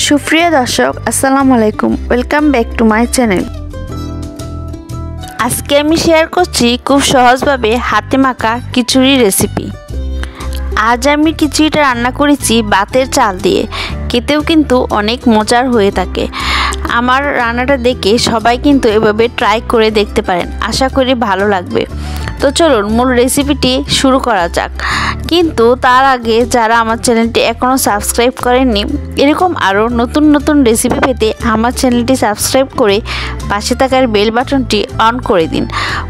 সুপ্রিয় দর্শক আসসালামু আলাইকুম, welcome back to my channel. আজকে আমি শেয়ার করছি খুব সহজভাবে হাতে মাখা খিচুড়ি রেসিপি। আজ আমি খিচুড়িটা রান্না করেছি ভাতের চাল দিয়ে, খেতেও কিন্তু অনেক মজার হয়ে থাকে। আমার রান্নাটা দেখে সবাই কিন্তু এভাবে ট্রাই করে দেখতে পারেন, আশা করি ভালো লাগবে। তো চলুন মূল রেসিপিটি শুরু করা যাক। কিন্তু তার আগে যারা আমার চ্যানেলটি এখনও সাবস্ক্রাইব করেননি, এরকম আরও নতুন নতুন রেসিপি পেতে আমার চ্যানেলটি সাবস্ক্রাইব করে পাশে থাকার বেল বাটনটি অন করে দিন,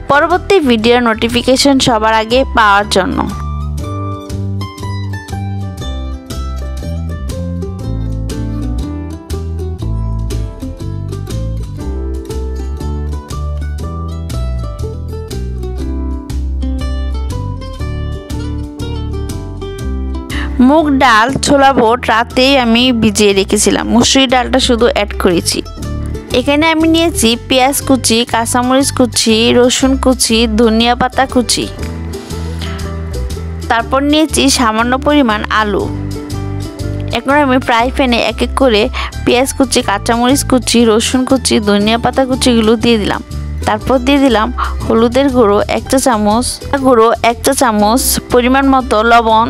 পরবর্তী ভিডিওর নোটিফিকেশন সবার আগে পাওয়ার জন্য। মুগ ডাল ছোলা বুট রাতেই আমি ভিজিয়ে রেখেছিলাম, মুসুরি ডালটা শুধু অ্যাড করেছি। এখানে আমি নিয়েছি পেঁয়াজ কুচি, কাঁচামরিচ কুচি, রসুন কুচি, ধনিয়া পাতা কুচি, তারপর নিয়েছি সামান্য পরিমাণ আলু। এখন আমি ফ্রাই প্যানে এক এক করে পেঁয়াজ কুচি, কাঁচামরিচ কুচি, রসুন কুচি, ধনিয়া পাতা কুচিগুলো দিয়ে দিলাম। তারপর দিয়ে দিলাম হলুদের গুঁড়ো 1 চা চামচ, গুঁড়ো 1 চা চামচ, পরিমাণ মতো লবণ,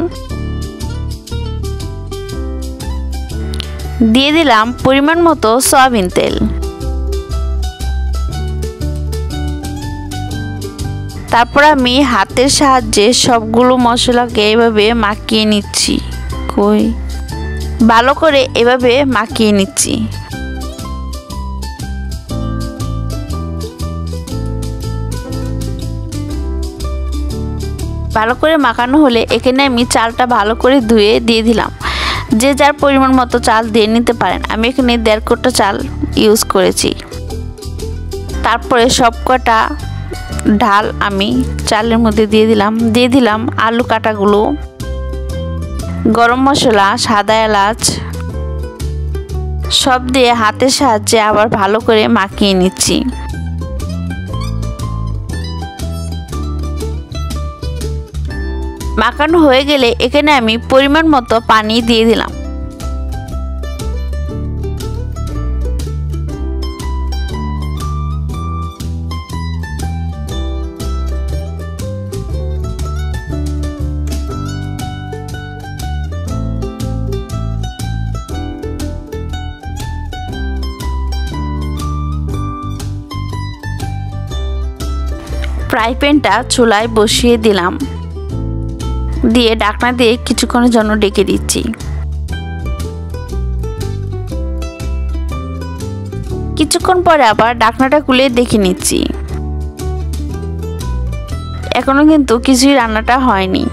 দিয়ে দিলাম পরিমাণ মতো সয়াবিন তেল। তারপর আমি হাতের সাহায্যে সবগুলো মশলাকে এভাবে মাখিয়ে নিচ্ছি, ভালো করে এভাবে মাখিয়ে নিচ্ছি। ভালো করে মাখানো হলে এখানে আমি চালটা ভালো করে ধুয়ে দিয়ে দিলাম। যে যার পরিমাণ মতো চাল দিয়ে নিতে পারেন, আমি এখানে 1.5 কোটা চাল ইউজ করেছি। তারপরে সবকটা ঢাল আমি চালের মধ্যে দিয়ে দিলাম আলু কাটাগুলো, গরম মশলা, সাদা এলাচ সব দিয়ে হাতের সাহায্যে আবার ভালো করে মাখিয়ে নিচ্ছি। মাখানো হয়ে গেলে এখানে আমি পরিমাণ মতো পানি দিয়ে দিলাম। ফ্রাই প্যানটা চুলায় বসিয়ে দিলাম, দিয়ে ঢাকনা দিয়ে কিছুক্ষণের জন্য ঢেকে দিচ্ছি। কিছুক্ষণ পরে আবার ঢাকনাটা খুলে দেখে নিচ্ছি। এখনো কিন্তু কিছুই রান্নাটা হয়নি।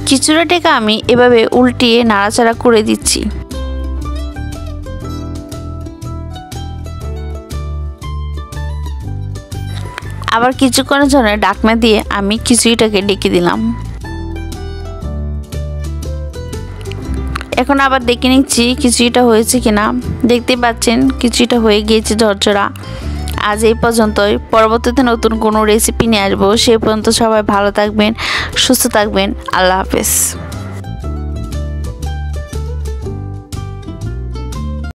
খিচুড়িটাকে আমি এভাবে উল্টিয়ে নাড়াচাড়া করে দিচ্ছি। আবার কিছুক্ষণের জন্য ঢাকনা দিয়ে আমি খিচুড়িটাকে ঢেকে দিলাম। এখন আবার দেখে নিচ্ছি খিচুড়িটা হয়েছে কিনা। দেখতে পাচ্ছেন খিচুড়িটা হয়ে গিয়েছে ঝরঝরা। আজ এই পর্যন্তই, পরবর্তীতে নতুন কোনো রেসিপি নিয়ে আসবো। সেই পর্যন্ত সবাই ভালো থাকবেন, সুস্থ থাকবেন। আল্লাহ হাফেজ।